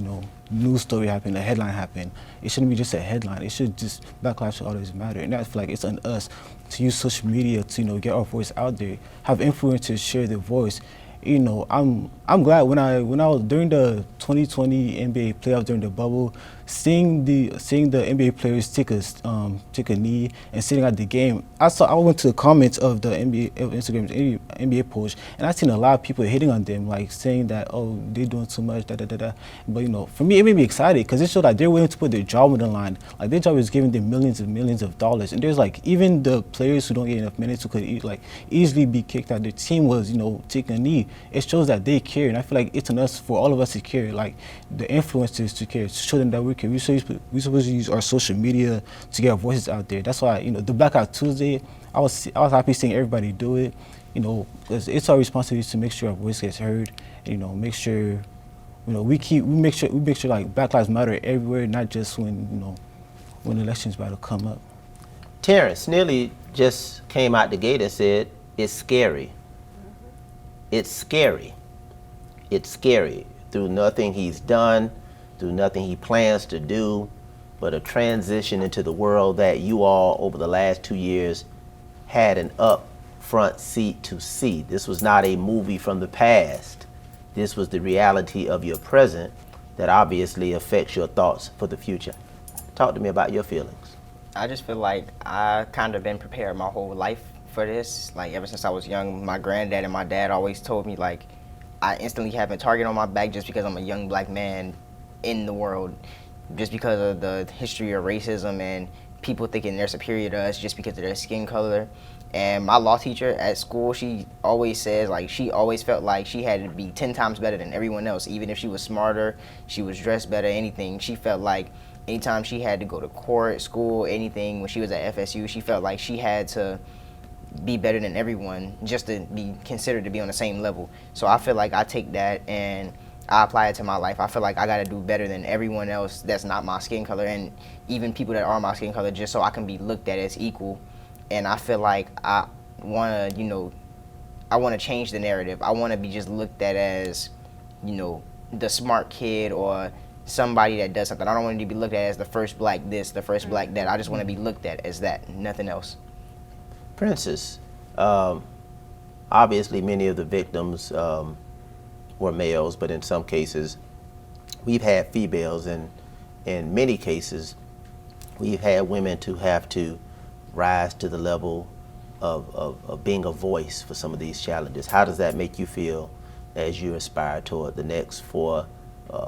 [SPEAKER 3] know, news story happened, a headline happened. It shouldn't be just a headline. It should just, Black lives should always matter. And I feel like it's on us to use social media to, you know, get our voice out there, have influencers share their voice. You know, I'm glad when I was during the 2020 NBA playoffs during the bubble, seeing the NBA players take a knee and sitting at the game. I went to the comments of the Instagram's NBA post, and I seen a lot of people hating on them, like saying that, oh, they're doing too much, da da da da. But, you know, for me, it made me excited because it showed that they're willing to put their job on the line. Like, their job is giving them millions and millions of dollars, and there's, like, even the players who don't get enough minutes who could easily be kicked out. Their team was, you know, taking a knee. It shows that they care, and I feel like it's on us, for all of us to care, like the influencers to care, to show them that we care. We're supposed to use our social media to get our voices out there. That's why, you know, the Blackout Tuesday, I was happy seeing everybody do it, you know, because it's our responsibility to make sure our voice gets heard, and, you know, make sure, you know, we make sure like Black Lives Matter everywhere, not just when, you know, when the election's about to come up.
[SPEAKER 1] Terrence Neely just came out the gate and said it's scary. It's scary. It's scary through nothing he's done, through nothing he plans to do, but a transition into the world that you all over the last 2 years had an upfront seat to see. This was not a movie from the past. This was the reality of your present that obviously affects your thoughts for the future. Talk to me about your feelings.
[SPEAKER 4] I just feel like I kind of been prepared my whole life for this. Like, ever since I was young, my granddad and my dad always told me, like, I instantly have a target on my back just because I'm a young Black man in the world just because of the history of racism and people thinking they're superior to us just because of their skin color. And my law teacher at school, she always says, like, she always felt like she had to be 10 times better than everyone else. Even if she was smarter, she was dressed better, anything. She felt like anytime she had to go to court, school, anything, when she was at FSU, she felt like she had to be better than everyone just to be considered to be on the same level. So I feel like I take that and I apply it to my life. I feel like I got to do better than everyone else that's not my skin color, and even people that are my skin color, just so I can be looked at as equal. And I feel like I want to, I want to change the narrative. I want to be just looked at as, the smart kid or somebody that does something. I don't want to be looked at as the first black this, the first black that. I just want to be looked at as that, nothing else.
[SPEAKER 1] Princess, obviously many of the victims were males, but in some cases we've had females, and in many cases we've had women to have to rise to the level of being a voice for some of these challenges. How does that make you feel as you aspire toward the next 4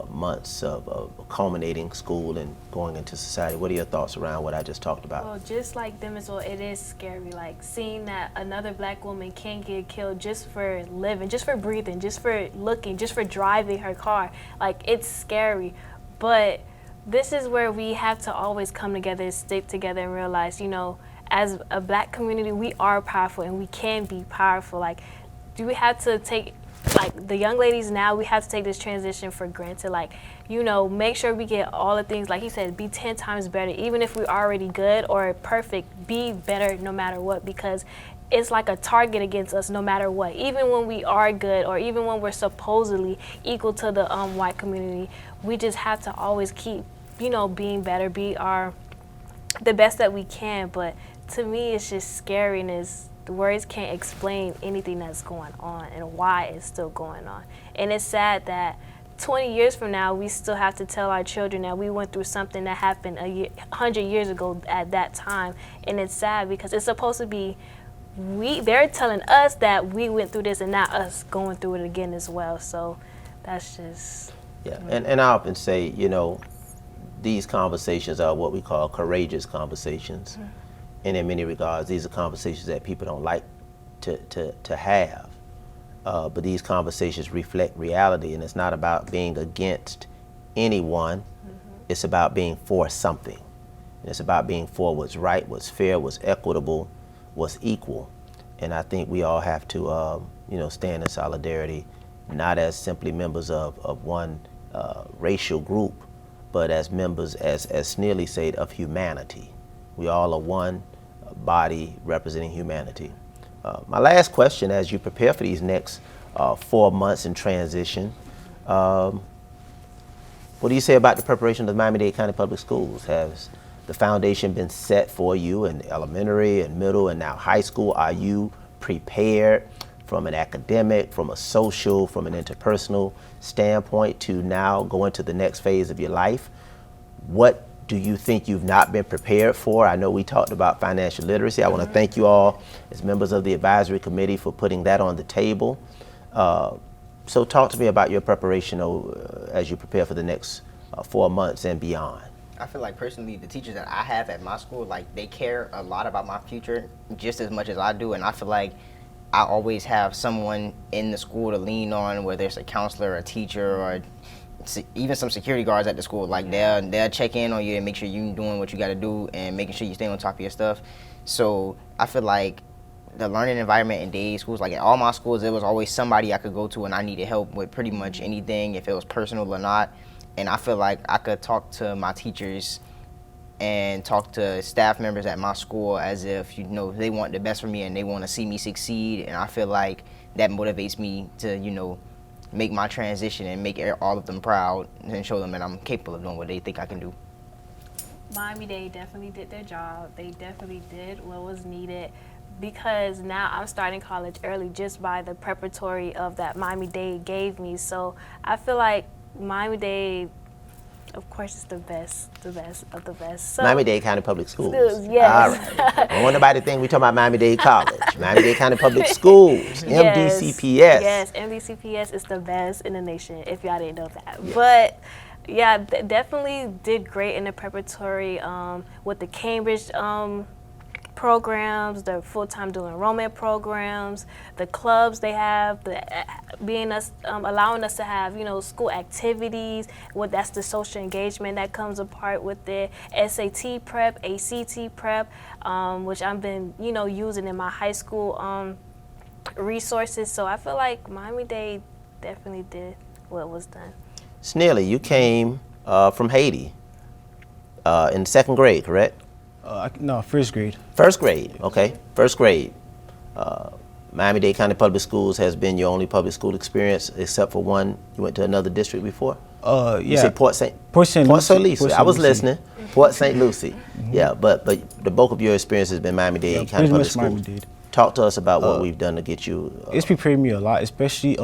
[SPEAKER 1] months of culminating school and going into society? What are your thoughts around what I just talked about?
[SPEAKER 2] Well, just like them as well, it is scary. Like seeing that another black woman can get killed just for living, just for breathing, just for looking, just for driving her car. Like, it's scary. But this is where we have to always come together, stick together, and realize, as a black community, we are powerful and we can be powerful. Like, do we have to take, like the young ladies now, we have to take this transition for granted. Like, make sure we get all the things, like he said, be 10 times better. Even if we're already good or perfect, be better no matter what, because it's like a target against us no matter what. Even when we are good, or even when we're supposedly equal to the white community, we just have to always keep, being better, be the best that we can. But to me, it's just scary, and the words can't explain anything that's going on and why it's still going on. And it's sad that 20 years from now, we still have to tell our children that we went through something that happened 100 years ago at that time. And it's sad because it's supposed to be, they're telling us that we went through this and not us going through it again as well. So that's just...
[SPEAKER 1] Yeah, and I often say, these conversations are what we call courageous conversations. Mm-hmm. And in many regards, these are conversations that people don't like to have. But these conversations reflect reality, and it's not about being against anyone. Mm-hmm. It's about being for something. And it's about being for what's right, what's fair, what's equitable, what's equal. And I think we all have to, stand in solidarity, not as simply members of one racial group, but as members, as Snearly said, of humanity. We all are one body representing humanity. My last question, as you prepare for these next 4 months in transition, what do you say about the preparation of the Miami-Dade County Public Schools? Has the foundation been set for you in elementary and middle and now high school? Are you prepared from an academic, from a social, from an interpersonal standpoint to now go into the next phase of your life? What do you think you've not been prepared for? I know we talked about financial literacy. I want to thank you all as members of the advisory committee for putting that on the table. So talk to me about your preparation as you prepare for the next 4 months and beyond.
[SPEAKER 4] I feel like personally, the teachers that I have at my school, like, they care a lot about my future just as much as I do. And I feel like I always have someone in the school to lean on, whether it's a counselor, a teacher, or even some security guards at the school. Like, they'll check in on you and make sure you're doing what you got to do and making sure you stay on top of your stuff. So I feel like the learning environment in Dade schools, like at all my schools, there was always somebody I could go to and I needed help with pretty much anything, if it was personal or not. And I feel like I could talk to my teachers and talk to staff members at my school as if, they want the best for me and they want to see me succeed. And I feel like that motivates me to, make my transition and make all of them proud and show them that I'm capable of doing what they think I can do.
[SPEAKER 2] Miami-Dade definitely did their job. They definitely did what was needed, because now I'm starting college early just by the preparatory of that Miami-Dade gave me. So I feel like Miami-Dade, of course, is the best of the best. So,
[SPEAKER 1] Miami-Dade County Public Schools.
[SPEAKER 2] Yes.
[SPEAKER 1] All right. I don't want nobody to think we talking about Miami-Dade College. Miami-Dade County Public Schools, MDCPS.
[SPEAKER 2] Yes, MDCPS is the best in the nation, if y'all didn't know that. Yeah. But Yeah, definitely did great in the preparatory with the Cambridge programs, the full-time dual enrollment programs, the clubs they have, the being us allowing us to have school activities. What that's the social engagement that comes apart with it. SAT prep, ACT prep, which I've been using in my high school resources. So I feel like Miami-Dade definitely did what was done.
[SPEAKER 1] Snelly, you came from Haiti in second grade, correct?
[SPEAKER 3] No, first grade.
[SPEAKER 1] First grade, okay. First grade. Miami-Dade County Public Schools has been your only public school experience, except for one. You went to another district before?
[SPEAKER 3] Yeah.
[SPEAKER 1] You say Port St.
[SPEAKER 3] Lucie.
[SPEAKER 1] I was listening. Port St. Lucie. Yeah, but the bulk of your experience has been Miami-Dade County Public Schools.
[SPEAKER 3] Miami-Dade.
[SPEAKER 1] Talk to us about what we've done to get you.
[SPEAKER 3] It's prepared me a lot, especially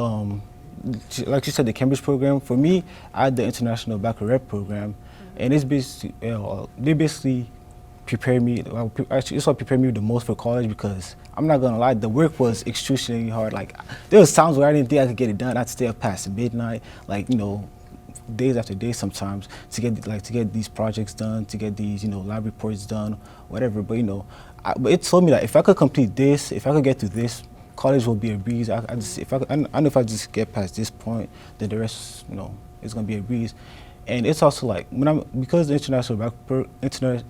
[SPEAKER 3] like you said, the Cambridge program. For me, I had the International Baccalaureate program, and it's basically they basically prepared me. Actually, it's what prepared me the most for college, because I'm not gonna lie, the work was excruciatingly hard. Like, there was times where I didn't think I could get it done. I'd stay up past midnight, like days after days sometimes, to get these projects done, to get these lab reports done, whatever. But but it told me that if I could complete this, if I could get through this, college will be a breeze. I know if I just get past this point, then the rest it's gonna be a breeze. And it's also like because the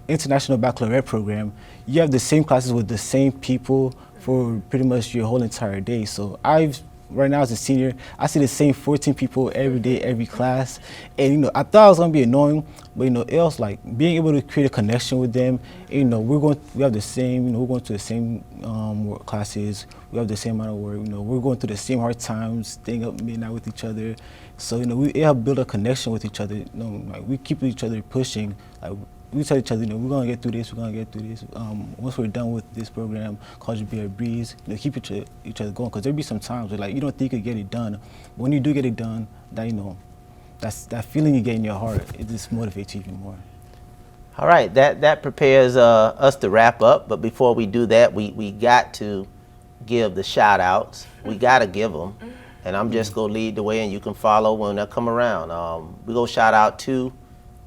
[SPEAKER 3] International Baccalaureate program, you have the same classes with the same people for pretty much your whole entire day. So right now as a senior, I see the same 14 people every day, every class, and I thought it was gonna be annoying, but it was like being able to create a connection with them. We have the same, we're going to the same work classes, we have the same amount of work, we're going through the same hard times, staying up midnight with each other. So we have built a connection with each other. Like, we keep each other pushing. Like, we tell each other, we're gonna get through this. We're gonna get through this. Once we're done with this program, college will be a breeze. Keep each other going, because there'll be some times where you don't think you could get it done. But when you do get it done, that feeling you get in your heart, it just motivates you even more.
[SPEAKER 1] All right, that prepares us to wrap up. But before we do that, we got to give the shout outs. We gotta give them. And I'm just going to lead the way, and you can follow when I come around. We're going to shout out to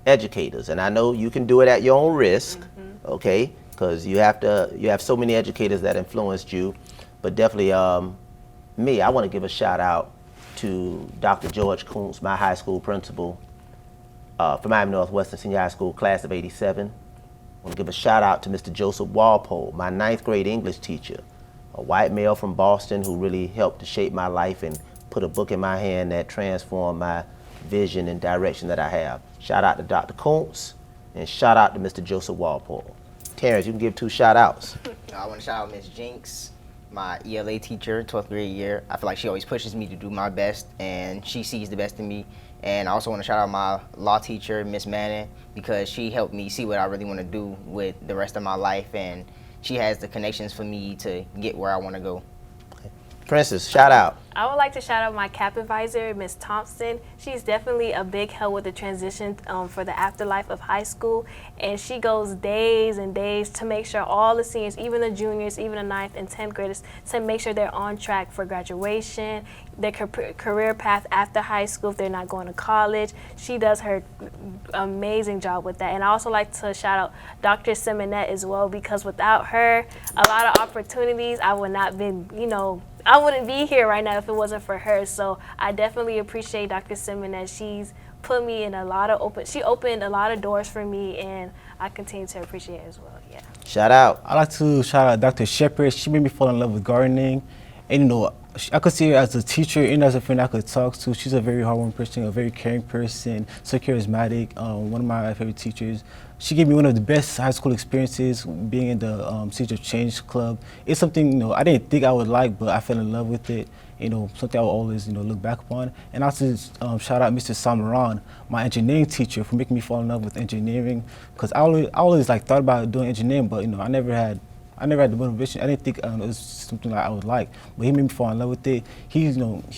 [SPEAKER 1] educators. And I know you can do it at your own risk, okay? Because you have so many educators that influenced you. But definitely me, I want to give a shout out to Dr. George Kuntz, my high school principal for Miami Northwestern Senior High School, class of '87. I want to give a shout out to Mr. Joseph Walpole, my 9th grade English teacher, a white male from Boston who really helped to shape my life and put a book in my hand that transformed my vision and direction that I have. Shout out to Dr. Kuntz, and shout out to Mr. Joseph Walpole. Terrence, you can give 2 shout outs.
[SPEAKER 4] I want to shout out Miss Jinx, my ELA teacher, 12th grade year. I feel like she always pushes me to do my best, and she sees the best in me. And I also want to shout out my law teacher, Miss Manning, because she helped me see what I really want to do with the rest of my life, and she has the connections for me to get where I want to go.
[SPEAKER 1] Princess, shout out.
[SPEAKER 2] I would like to shout out my CAP advisor, Ms. Thompson. She's definitely a big help with the transition for the afterlife of high school. And she goes days and days to make sure all the seniors, even the juniors, even the 9th and 10th graders, to make sure they're on track for graduation, their career path after high school if they're not going to college. She does her amazing job with that. And I also like to shout out Dr. Simonette as well, because without her, a lot of opportunities, I would not been, I wouldn't be here right now if it wasn't for her. So I definitely appreciate Dr. Simonette. She's put me in she opened a lot of doors for me, and I continue to appreciate it as well. Yeah.
[SPEAKER 1] Shout out.
[SPEAKER 3] I like to shout out Dr. Shepard. She made me fall in love with gardening, and I could see her as a teacher and as a friend I could talk to. She's a very hardworking person, a very caring person, so charismatic. One of my favorite teachers. She gave me one of the best high school experiences, being in the Seeds of Change Club. It's something I didn't think I would like, but I fell in love with it. Something I will always look back upon. And also shout out Mr. Samaran, my engineering teacher, for making me fall in love with engineering. Because I always thought about doing engineering, but I never had the motivation. I didn't think it was something that I would like, but he made me fall in love with it. He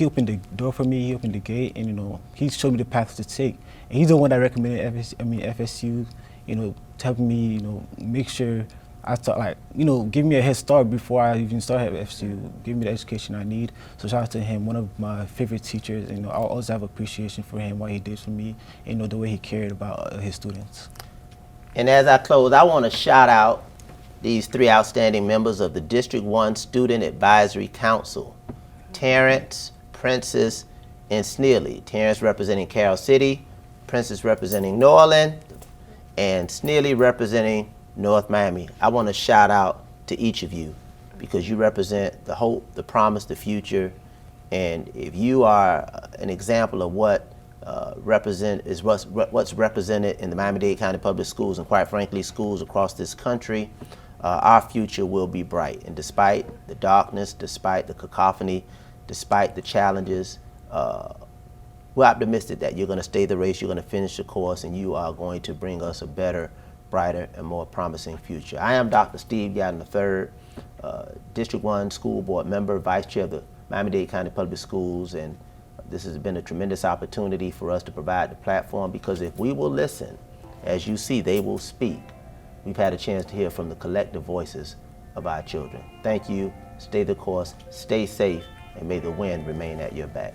[SPEAKER 3] opened the door for me. He opened the gate, and he showed me the path to take. And he's the one that recommended FSU. To help me, make sure I thought, like, you know, give me a head start before I even started at FCU, give me the education I need. So shout out to him, one of my favorite teachers. You know, I always have appreciation for him, what he did for me, and, you know, the way he cared about his students.
[SPEAKER 1] And as I close, I want to shout out these 3 outstanding members of the District 1 Student Advisory Council, Terrence, Princess, and Sneely. Terrence representing Carroll City, Princess representing New Orleans, and Sneely representing North Miami. I want to shout out to each of you because you represent the hope, the promise, the future, and if you are an example of what what's represented in the Miami-Dade County Public Schools, and quite frankly schools across this country, our future will be bright. And despite the darkness, despite the cacophony, despite the challenges, we're optimistic that you're going to stay the race, you're going to finish the course, and you are going to bring us a better, brighter, and more promising future. I am Dr. Steve Gatton III, District 1 School Board member, Vice Chair of the Miami-Dade County Public Schools, and this has been a tremendous opportunity for us to provide the platform, because if we will listen, as you see, they will speak. We've had a chance to hear from the collective voices of our children. Thank you, stay the course, stay safe, and may the wind remain at your back.